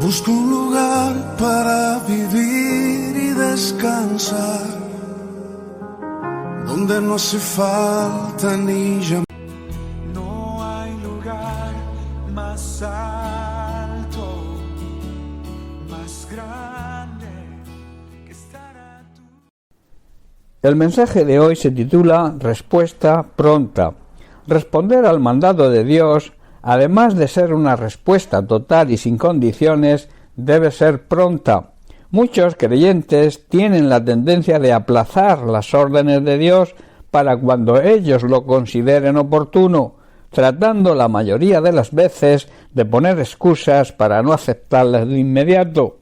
Busco un lugar para vivir y descansar, donde no hace falta ni llamar. No hay lugar más alto, más grande que estar a tu... El mensaje de hoy se titula Respuesta pronta. Responder al mandato de Dios, además de ser una respuesta total y sin condiciones, debe ser pronta. Muchos creyentes tienen la tendencia de aplazar las órdenes de Dios para cuando ellos lo consideren oportuno, tratando la mayoría de las veces de poner excusas para no aceptarlas de inmediato.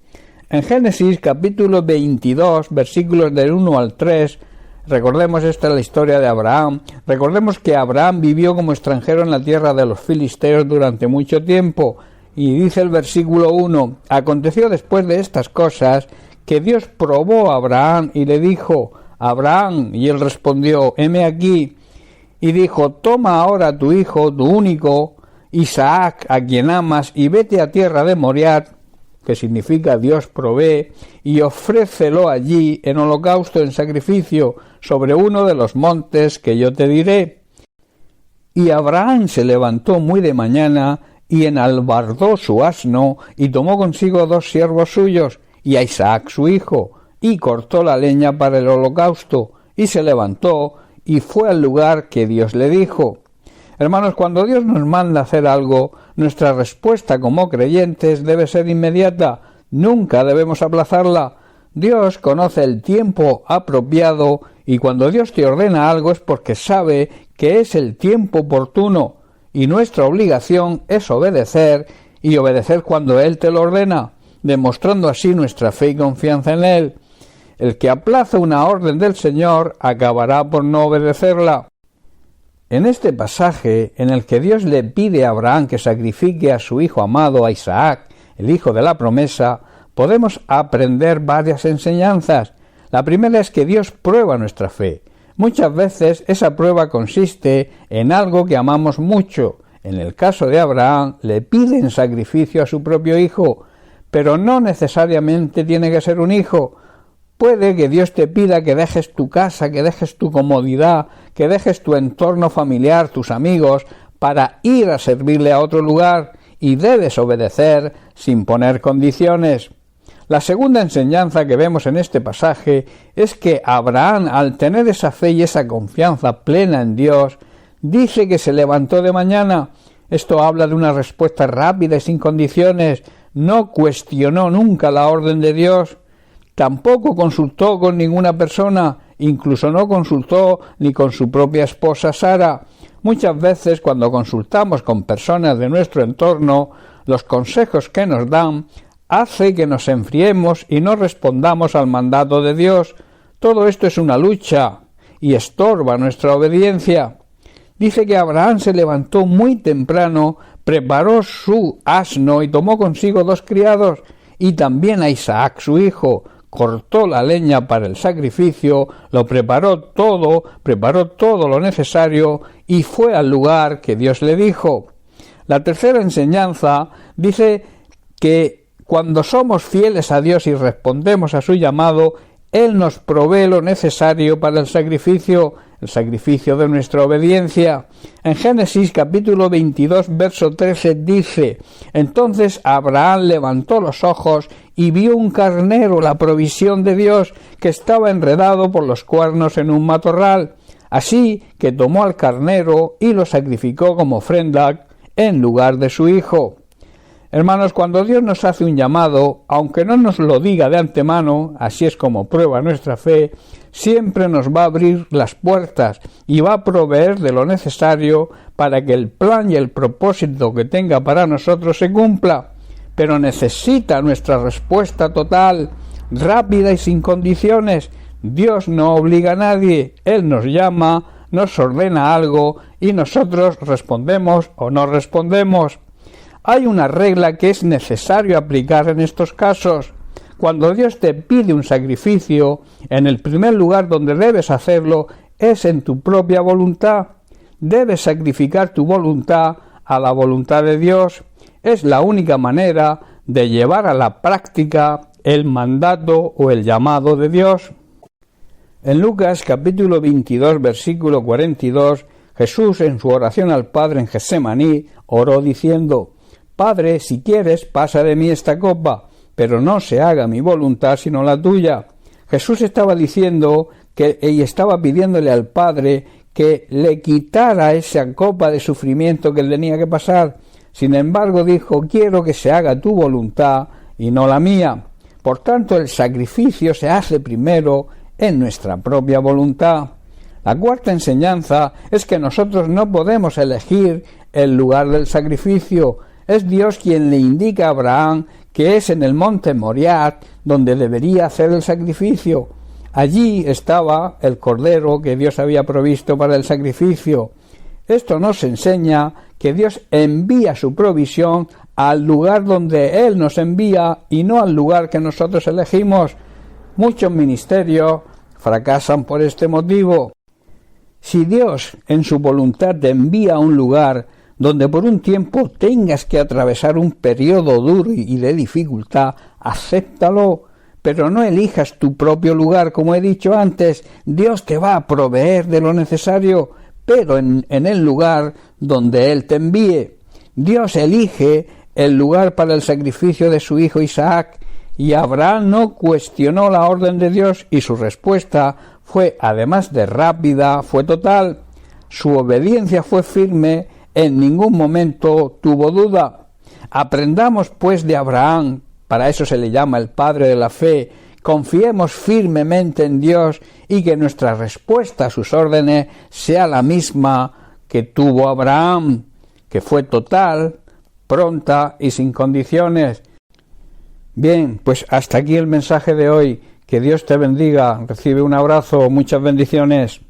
En Génesis capítulo 22, versículos del 1 al 3, recordemos esta es la historia de Abraham. Recordemos que Abraham vivió como extranjero en la tierra de los filisteos durante mucho tiempo. Y dice el versículo 1, aconteció después de estas cosas que Dios probó a Abraham y le dijo, Abraham, y él respondió, heme aquí. Y dijo, toma ahora tu hijo, tu único, Isaac, a quien amas, y vete a tierra de Moriah, que significa Dios provee, y ofrécelo allí en holocausto, en sacrificio, sobre uno de los montes que yo te diré. Y Abraham se levantó muy de mañana, y enalbardó su asno, y tomó consigo 2 siervos suyos, y a Isaac su hijo, y cortó la leña para el holocausto, y se levantó, y fue al lugar que Dios le dijo. Hermanos, cuando Dios nos manda hacer algo, nuestra respuesta como creyentes debe ser inmediata, nunca debemos aplazarla. Dios conoce el tiempo apropiado y cuando Dios te ordena algo es porque sabe que es el tiempo oportuno y nuestra obligación es obedecer y obedecer cuando Él te lo ordena, demostrando así nuestra fe y confianza en Él. El que aplaza una orden del Señor acabará por no obedecerla. En este pasaje, en el que Dios le pide a Abraham que sacrifique a su hijo amado, a Isaac, el hijo de la promesa, podemos aprender varias enseñanzas. La primera es que Dios prueba nuestra fe. Muchas veces esa prueba consiste en algo que amamos mucho. En el caso de Abraham, le pide en sacrificio a su propio hijo, pero no necesariamente tiene que ser un hijo. Puede que Dios te pida que dejes tu casa, que dejes tu comodidad, que dejes tu entorno familiar, tus amigos, para ir a servirle a otro lugar, y debes obedecer sin poner condiciones. La segunda enseñanza que vemos en este pasaje es que Abraham, al tener esa fe y esa confianza plena en Dios, dice que se levantó de mañana. Esto habla de una respuesta rápida y sin condiciones. No cuestionó nunca la orden de Dios. Tampoco consultó con ninguna persona, incluso no consultó ni con su propia esposa Sara. Muchas veces cuando consultamos con personas de nuestro entorno, los consejos que nos dan hace que nos enfriemos y no respondamos al mandato de Dios. Todo esto es una lucha y estorba nuestra obediencia. Dice que Abraham se levantó muy temprano, preparó su asno y tomó consigo 2 criados, y también a Isaac su hijo. Cortó la leña para el sacrificio, lo preparó todo lo necesario y fue al lugar que Dios le dijo. La tercera enseñanza dice que cuando somos fieles a Dios y respondemos a su llamado, Él nos provee lo necesario para el sacrificio de nuestra obediencia. En Génesis capítulo 22, verso 13 dice, entonces Abraham levantó los ojos y vio un carnero, la provisión de Dios, que estaba enredado por los cuernos en un matorral. Así que tomó al carnero y lo sacrificó como ofrenda en lugar de su hijo. Hermanos, cuando Dios nos hace un llamado, aunque no nos lo diga de antemano, así es como prueba nuestra fe, siempre nos va a abrir las puertas y va a proveer de lo necesario para que el plan y el propósito que tenga para nosotros se cumpla. Pero necesita nuestra respuesta total, rápida y sin condiciones. Dios no obliga a nadie, Él nos llama, nos ordena algo y nosotros respondemos o no respondemos. Hay una regla que es necesario aplicar en estos casos. Cuando Dios te pide un sacrificio, en el primer lugar donde debes hacerlo es en tu propia voluntad. Debes sacrificar tu voluntad a la voluntad de Dios. Es la única manera de llevar a la práctica el mandato o el llamado de Dios. En Lucas capítulo 22 versículo 42, Jesús en su oración al Padre en Getsemaní oró diciendo: Padre, si quieres, pasa de mí esta copa, pero no se haga mi voluntad sino la tuya. Jesús estaba diciendo y estaba pidiéndole al Padre que le quitara esa copa de sufrimiento que él tenía que pasar. Sin embargo, dijo: quiero que se haga tu voluntad y no la mía. Por tanto, el sacrificio se hace primero en nuestra propia voluntad. La cuarta enseñanza es que nosotros no podemos elegir el lugar del sacrificio. Es Dios quien le indica a Abraham que es en el monte Moriah donde debería hacer el sacrificio. Allí estaba el cordero que Dios había provisto para el sacrificio. Esto nos enseña que Dios envía su provisión al lugar donde Él nos envía y no al lugar que nosotros elegimos. Muchos ministerios fracasan por este motivo. Si Dios en su voluntad te envía a un lugar donde por un tiempo tengas que atravesar un periodo duro y de dificultad, acéptalo, pero no elijas tu propio lugar. Como he dicho antes, Dios te va a proveer de lo necesario, pero en el lugar donde Él te envíe. Dios elige el lugar para el sacrificio de su hijo Isaac, y Abraham no cuestionó la orden de Dios y su respuesta fue, además de rápida, fue total. Su obediencia fue firme, en ningún momento tuvo duda. Aprendamos pues de Abraham, para eso se le llama el padre de la fe. Confiemos firmemente en Dios y que nuestra respuesta a sus órdenes sea la misma que tuvo Abraham, que fue total, pronta y sin condiciones. Bien, pues hasta aquí el mensaje de hoy. Que Dios te bendiga. Recibe un abrazo, muchas bendiciones.